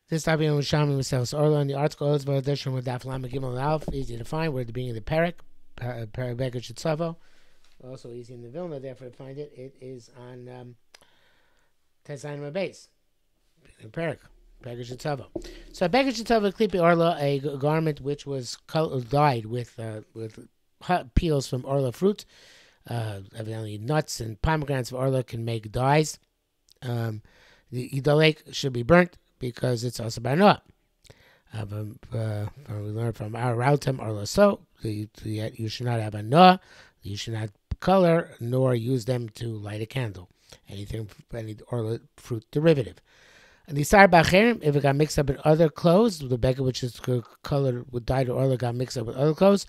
This topic in Yerushalmi Orlah, and the article is Valadeshim with Daf Lama Gimel and Alf, easy to find. We're at the beginning of the Perek, Perek Shetzavo. Also easy in the Vilna, therefore to find it. It is on Tezayin Base, Perek Shetzavo. So Perek Shetzavo Klipi Orlah, a garment which was dyed with peels from Orlah fruit. Evidently, nuts and pomegranates of Orlah can make dyes. The Idolek should be burnt, because it's also by Noah. We learned from our Rautam Orlah, so you should not have a Noah, you should not color nor use them to light a candle. Anything, any Orlah fruit derivative. And the Sar Bacherim, if it got mixed up in other clothes, the Becca which is colored with dyed Orlah got mixed up with other clothes.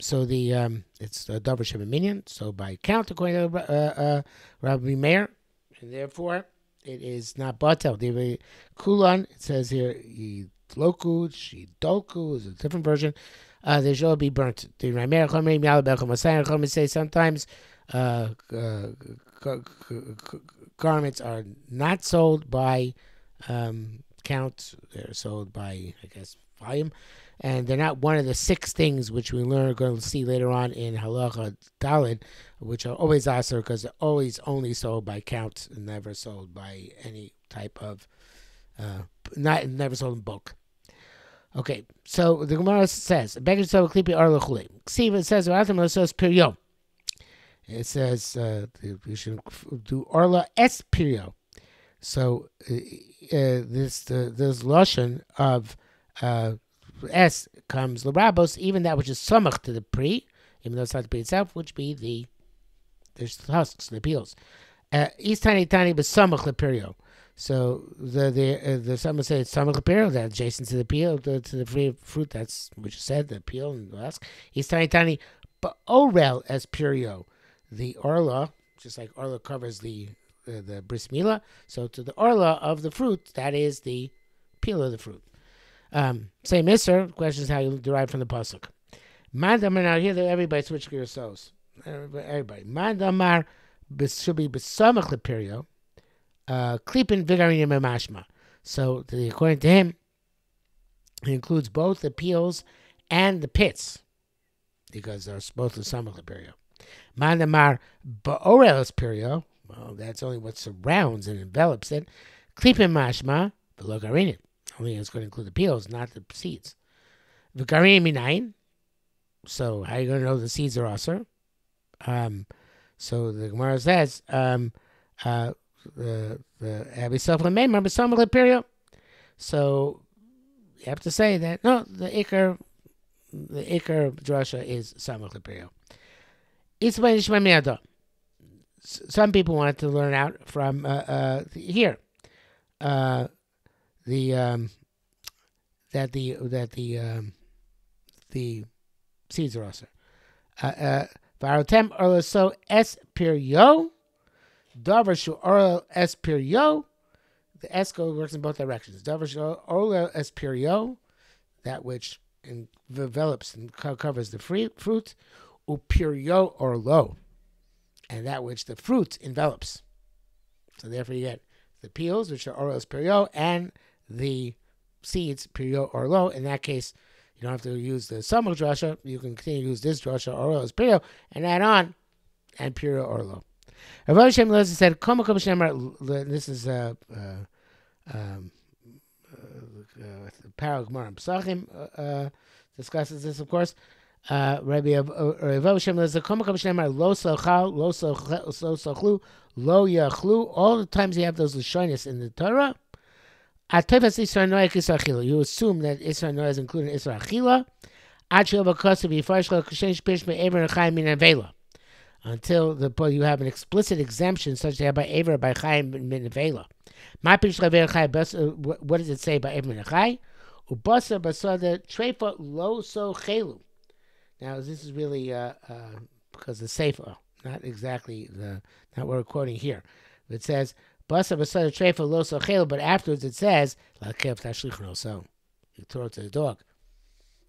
So it's a Dover Shem Minyan. So by count, according to Rabbi Meir, and therefore it is not batel. The kulan, it says here, yidloku, shidolku is a different version. They shall be burnt. The Rameir Chomerim Yalabechom Asayim Chomerim say sometimes garments are not sold by count. They're sold by, I guess, volume. And they're not one of the 6 things which we are going to see later on in Halacha Daled, which are always aser because they're always only sold by count and never sold by any type of, never sold in bulk. Okay, so the Gemara says, it says, it says you should do Orla es perio. So this lotion of S comes Larabos, even that which is samach to the pri, even though it's not the pri itself, which be there's the husks, the peels. Is tiny but samach leperio. So the some say it's samach leperio, that's adjacent to the peel, to the free fruit, that's what you said, the peel and the husk. Is tiny but orel as perio, the orla, just like orla covers the bris milah, so to the orla of the fruit, that is the peel of the fruit. Same Isser, question is how you derive from the pasuk. Mandamar, now here everybody switch gears, everybody. Mandamar should be besamach leperio, klipin vigarinim emashma. So according to him, it includes both the peels and the pits, because they're both the samach leperio. Mandamar ba'orelis perio, well, that's only what surrounds and envelops it. Klipin mashma below garinim. Only it's going to include the peels, not the seeds. V'garim minayin. So how are you going to know the seeds are aser? So the Gemara says, so you have to say that no, the ikar drasha is samach leperio. Some people want to learn out from here. That the seeds are also. Varotem orla so es perio, davar shu orla es perio. The esco works in both directions. Davar shu orla es perio, that which envelops and covers the fruit, uperio orlo, and that which the fruit envelops. So therefore you get the peels, which are orla es perio, and the seeds, perio or lo. In that case, you don't have to use the samach drasha. You can continue to use this drasha, orla as perio, and add on, and perio or lo. Rav Hashem Lezah said, this is Parag Gemara Pesachim discusses this, of course. Rabbi Rav Hashem Lezah, lo sochlu, lo yachlu. All the times you have those lashonis in the Torah, you assume that Isra Noah is included in Isra Achila, until you have an explicit exemption, such as by Aver by Chaim min Nevela. What does it say by Aver min Chai? Ubasa basada treifa lo so chelu. Now this is really because the Sefer, not exactly not what we're quoting here. It says but afterwards it says, so you throw it to the dog,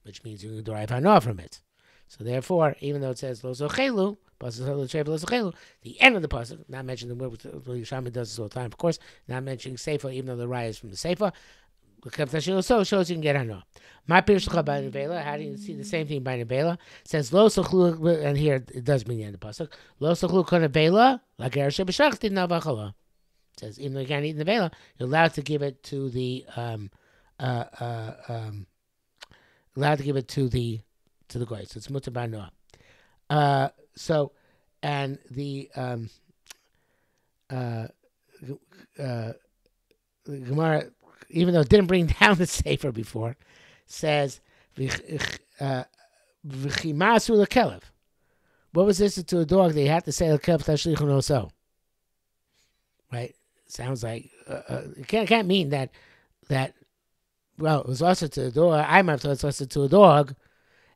which means you can derive hana from it. So therefore, even though it says lo sochelu, the end of the pasuk, not mentioning the Yerushalmi does this all the time, of course, not mentioning Sefer, even though the raya is from the Sefer, So shows you can get hana. My pirshcha by nevela. How do you see the same thing by nevela? It says lo sochlu, and here it does mean the end of the pasuk. Lo sochlu kon nevela like ershe b'shachti navachala. It says even though you can't eat nevela, you're allowed to give it to the allowed to give it to the goy. So it's mutar by noah. So and the Gemara, even though it didn't bring down the sefer before, says v'chimasu lekelev. What was this to a dog? They had to say lekelev tashlichun oso. Right? Sounds like it can't mean that. Well, it was also to a dog. I might have thought it's also to a dog,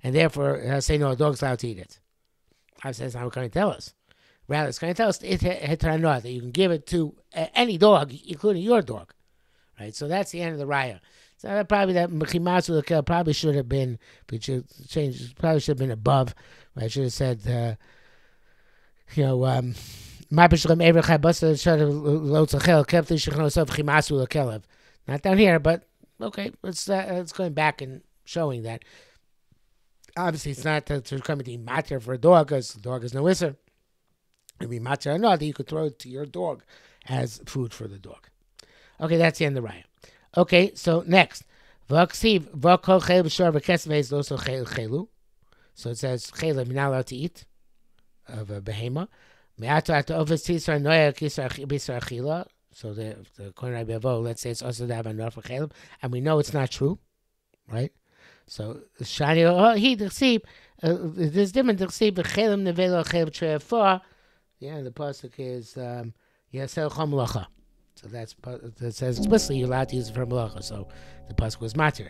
and therefore I say no, a dog's allowed to eat it. I says I'm going to tell us. Rather, it's going to tell us that you can give it to any dog, including your dog. Right, so that's the end of the raya. So probably that mechimasu lekel probably should have been, but should change. Probably should have been above. Right, I should have said, my b'shlem ever chabasa should have lo tzachel kefti shechnosav chimasu lekelev. Not down here, but okay, it's going back and showing that. Obviously, it's not to come to be matter for a dog, because the dog is no isser. It'd be matter or not that you could throw it to your dog as food for the dog. Okay, that's the end of the raya. Okay, so next. So it says, chayla, you're not allowed to eat of a behema. So the according to Rabbi Avo, let's say it's also to have a nor for chayla, and we know it's not true, right? So shani he dechsib. There's different dechsib chaylim nevelo chayl tre'afar. Yeah, the pasuk is yasel chom lacha. So that says explicitly you're allowed to use it for malacha. So the pasuk was matir.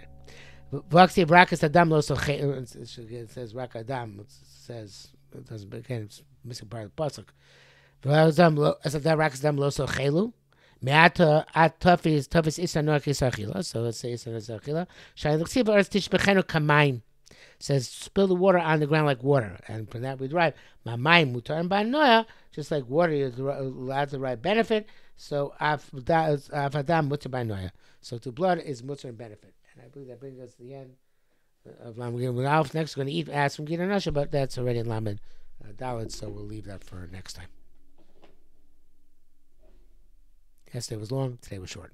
V'aksiv rakas adam lo so it says rak adam. It says it doesn't again. It's missing part of the pasuk. V'azam as that rakas adam lo so chelu. Me'ata at tafis isa noach isachila. So let's say isa isachila. Shai l'ksiv eretz tishbechenu kamayim. Says spill the water on the ground like water, and from that we derive mamayim mutar and banoya, just like water is allowed to derive benefit. So afadam mutar banoya. So to blood is mutar and benefit, and I believe that brings us to the end of Lamed Alf. Next, we're going to ask from Gita Nasha, but that's already in Lamed Dalet, so we'll leave that for next time. Yesterday was long, today was short.